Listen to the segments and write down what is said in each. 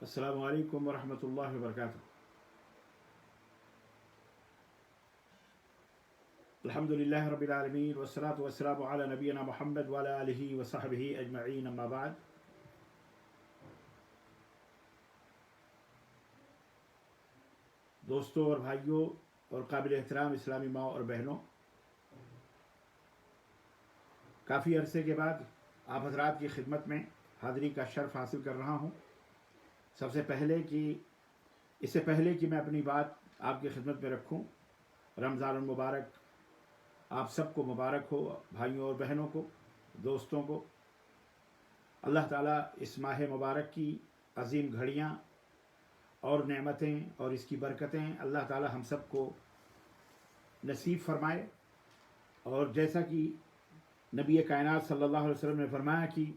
السلام علیکم ورحمۃ اللہ وبرکاتہ. الحمد للہ رب العالمین والصلاة والسلام علی نبینا محمد وعلی آلہ وصحبہ اجمعین. اما بعد. دوستوں اور بھائیوں اور قابل احترام اسلامی ماں اور بہنوں، کافی عرصے کے بعد آپ حضرات کی خدمت میں حاضری کا شرف حاصل کر رہا ہوں. سب سے پہلے اس سے پہلے کہ میں اپنی بات آپ کی خدمت میں رکھوں، رمضان المبارک آپ سب کو مبارک ہو، بھائیوں اور بہنوں کو، دوستوں کو. اللہ تعالیٰ اس ماہ مبارک کی عظیم گھڑیاں اور نعمتیں اور اس کی برکتیں اللہ تعالیٰ ہم سب کو نصیب فرمائے. اور جیسا کہ نبی کائنات صلی اللہ علیہ وسلم نے فرمایا کہ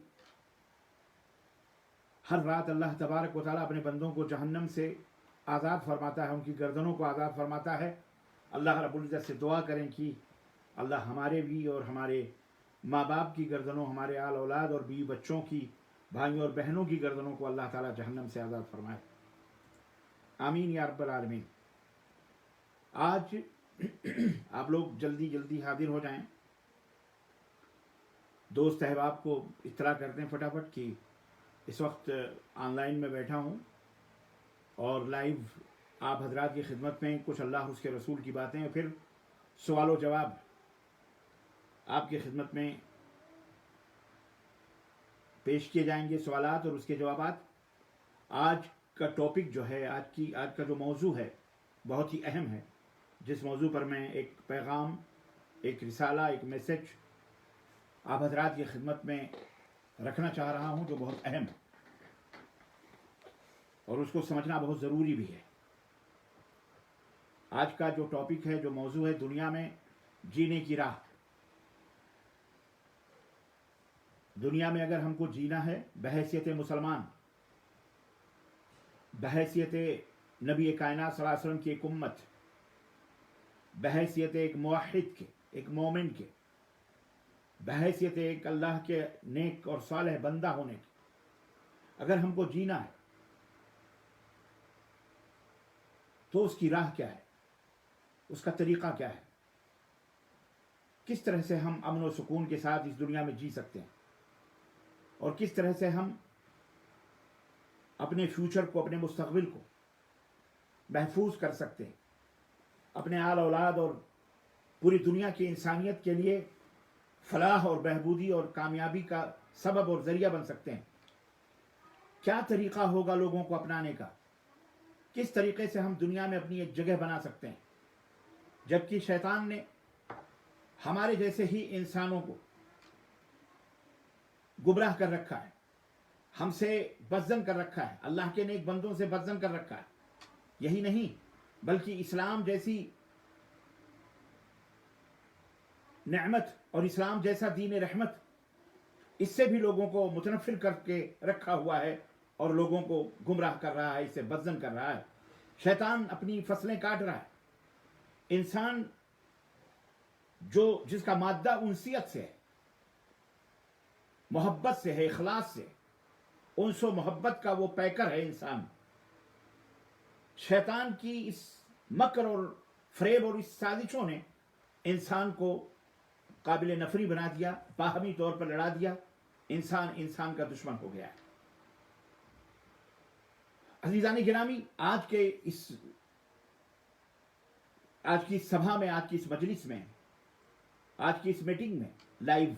ہر رات اللہ تبارک و تعالیٰ اپنے بندوں کو جہنم سے آزاد فرماتا ہے، ان کی گردنوں کو آزاد فرماتا ہے. اللہ رب العزت سے دعا کریں کہ اللہ ہمارے بھی اور ہمارے ماں باپ کی گردنوں، ہمارے آل اولاد اور بیوی بچوں کی، بھائیوں اور بہنوں کی گردنوں کو اللہ تعالیٰ جہنم سے آزاد فرمائے. آمین یا رب العالمین. آج آپ لوگ جلدی حاضر ہو جائیں. دوست احباب کو اطلاع کر دیں فٹافٹ کہ اس وقت آن لائن میں بیٹھا ہوں اور لائیو آپ حضرات کی خدمت میں کچھ اللہ اور اس کے رسول کی باتیں اور پھر سوال و جواب آپ کی خدمت میں پیش کیے جائیں گے، سوالات اور اس کے جوابات. آج کا ٹاپک جو ہے، آج کا جو موضوع ہے بہت ہی اہم ہے، جس موضوع پر میں ایک پیغام، ایک رسالہ، ایک میسج آپ حضرات کی خدمت میں رکھنا چاہ رہا ہوں، جو بہت اہم ہے اور اس کو سمجھنا بہت ضروری بھی ہے. آج کا جو ٹاپک ہے، جو موضوع ہے، دنیا میں جینے کی راہ. دنیا میں اگر ہم کو جینا ہے بحیثیت مسلمان، بحیثیت نبی کائنات صلی اللہ علیہ وسلم کی ایک امت، بحیثیت ایک موحد کے، ایک مومن کے، بحیثیت ایک اللہ کے نیک اور صالح بندہ ہونے کے، اگر ہم کو جینا ہے تو اس کی راہ کیا ہے، اس کا طریقہ کیا ہے، کس طرح سے ہم امن و سکون کے ساتھ اس دنیا میں جی سکتے ہیں، اور کس طرح سے ہم اپنے فیوچر کو، اپنے مستقبل کو محفوظ کر سکتے ہیں، اپنے آل اولاد اور پوری دنیا کی انسانیت کے لیے فلاح اور بہبودی اور کامیابی کا سبب اور ذریعہ بن سکتے ہیں. کیا طریقہ ہوگا لوگوں کو اپنانے کا، کس طریقے سے ہم دنیا میں اپنی ایک جگہ بنا سکتے ہیں، جبکہ شیطان نے ہمارے جیسے ہی انسانوں کو گمراہ کر رکھا ہے، ہم سے بدظن کر رکھا ہے، اللہ کے نیک بندوں سے بدظن کر رکھا ہے. یہی نہیں بلکہ اسلام جیسی نعمت اور اسلام جیسا دین رحمت، اس سے بھی لوگوں کو متنفر کر کے رکھا ہوا ہے اور لوگوں کو گمراہ کر رہا ہے، اس سے بدظن کر رہا ہے. شیطان اپنی فصلیں کاٹ رہا ہے. انسان جس کا مادہ انسیت سے ہے، محبت سے ہے، اخلاص سے، انس و محبت کا وہ پیکر ہے انسان. شیطان کی اس مکر اور فریب اور اس سازشوں نے انسان کو قابل نفری بنا دیا، باہمی طور پر لڑا دیا. انسان کا دشمن ہو گیا ہے. عزیزان گرامی، آج کی اس سبھا میں، آج کی اس مجلس میں، آج کی اس میٹنگ میں لائیو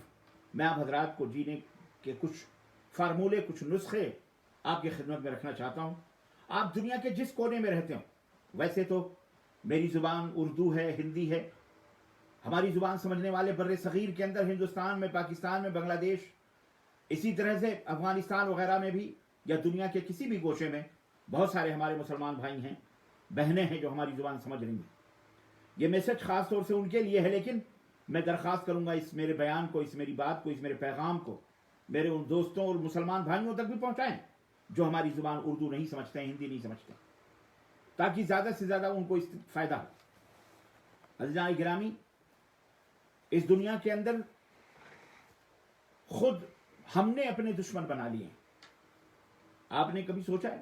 میں آپ حضرات کو جینے کے کچھ فارمولے، کچھ نسخے آپ کی خدمت میں رکھنا چاہتا ہوں. آپ دنیا کے جس کونے میں رہتے ہوں، ویسے تو میری زبان اردو ہے، ہندی ہے. ہماری زبان سمجھنے والے بر صغیر کے اندر، ہندوستان میں، پاکستان میں، بنگلہ دیش، اسی طرح سے افغانستان وغیرہ میں بھی، یا دنیا کے کسی بھی گوشے میں بہت سارے ہمارے مسلمان بھائی ہیں، بہنیں ہیں جو ہماری زبان سمجھ رہی ہیں. یہ میسج خاص طور سے ان کے لیے ہے، لیکن میں درخواست کروں گا اس میرے بیان کو، اس میری بات کو، اس میرے پیغام کو میرے ان دوستوں اور مسلمان بھائیوں تک بھی پہنچائیں جو ہماری زبان اردو نہیں سمجھتے ہیں، ہندی نہیں سمجھتے، تاکہ زیادہ سے زیادہ ان کو اس فائدہ ہو. عزیزان گرامی، اس دنیا کے اندر خود ہم نے اپنے دشمن بنا لیے ہیں. آپ نے کبھی سوچا ہے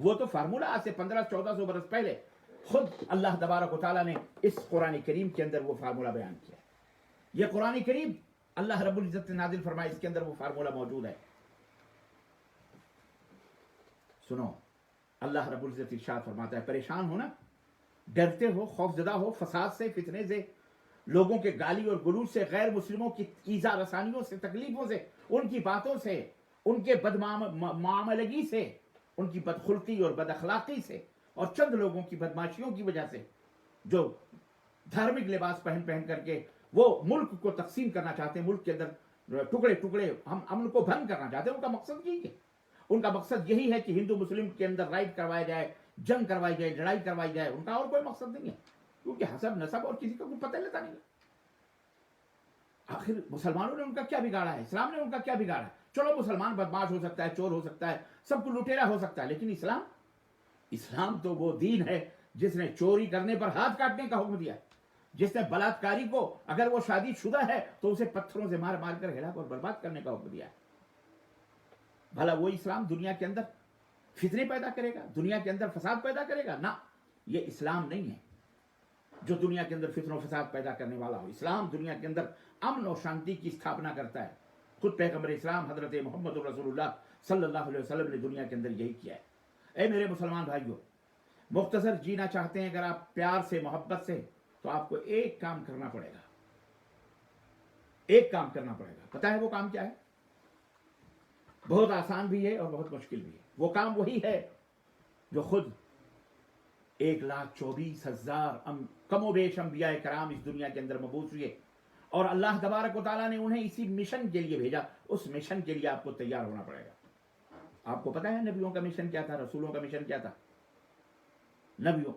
وہ تو فارمولہ آج سے 1500-1400 برس پہلے خود اللہ تبارک و تعالیٰ نے اس قرآن کریم کے اندر وہ فارمولہ بیان کیا ہے. یہ قرآن کریم اللہ رب العزت نے نازل فرمایا، اس کے اندر وہ فارمولہ موجود ہے. سنو، اللہ رب العزت ارشاد فرماتا ہے، پریشان ہو نا، ڈرتے ہو، خوف زدہ ہو فساد سے، فتنے سے، لوگوں کے گالی اور گلوچ سے، غیر مسلموں کی ایذا رسانیوں سے، تکلیفوں سے، ان کی باتوں سے، ان کے معاملگی سے، ان کی بدخلقی اور بد اخلاقی سے، اور چند لوگوں کی بدماشیوں کی وجہ سے جو دھارمک لباس پہن پہن کر کے وہ ملک کو تقسیم کرنا چاہتے ہیں، ملک کے اندر ٹکڑے ٹکڑے ہم امن کو بھنگ کرنا چاہتے ہیں. ان کا مقصد یہی ہے، ان کا مقصد یہی ہے کہ ہندو مسلم کے اندر رائٹ کروایا جائے، جنگ کروائی جائے، لڑائی کروائی جائے. ان کا اور کوئی مقصد نہیں ہے، کیونکہ حسب نسب اور کسی کا کوئی پتہ لیتا نہیں ہے. آخر مسلمانوں نے ان کا کیا بگاڑا ہے؟ اسلام نے ان کا کیا بگاڑا ہے؟ چلو مسلمان بدماش ہو سکتا ہے، چور ہو سکتا ہے، سب کو لٹیرا ہو سکتا ہے، لیکن اسلام تو وہ دین ہے جس نے چوری کرنے پر ہاتھ کاٹنے کا حکم دیا ہے، جس نے بلاత్కాری کو اگر وہ شادی شدہ ہے تو اسے پتھروں سے مار مار کر ہلاک اور برباد کرنے کا حکم دیا ہے. بھلا وہ اسلام دنیا کے اندر فتنے پیدا کرے گا، دنیا کے اندر فساد پیدا کرے گا؟ نہ، یہ اسلام نہیں ہے جو دنیا کے اندر فتن و فساد پیدا کرنے والا ہو. اسلام دنیا کے اندر امن اور شانتی کی استھاپنا کرتا ہے. خود پیغمبر اسلام حضرت محمد رسول اللہ صلی اللہ علیہ وسلم نے دنیا کے اندر یہی کیا ہے. اے میرے مسلمان بھائیوں، مختصر جینا چاہتے ہیں اگر آپ پیار سے، محبت سے، تو آپ کو ایک کام کرنا پڑے گا. ایک کام کرنا پڑے گا. پتہ ہے وہ کام کیا ہے؟ بہت آسان بھی ہے اور بہت مشکل بھی ہے. وہ کام وہی ہے جو خود 1,24,000 کم و بیش انبیاء کرام اس دنیا کے اندر مبعوث ہوئے، اور اللہ تبارک و تعالیٰ نے انہیں اسی مشن کے لیے بھیجا. اس مشن کے لیے آپ کو تیار ہونا پڑے گا. آپ کو پتا ہے نبیوں کا مشن کیا تھا، رسولوں کا مشن کیا تھا؟ نبیوں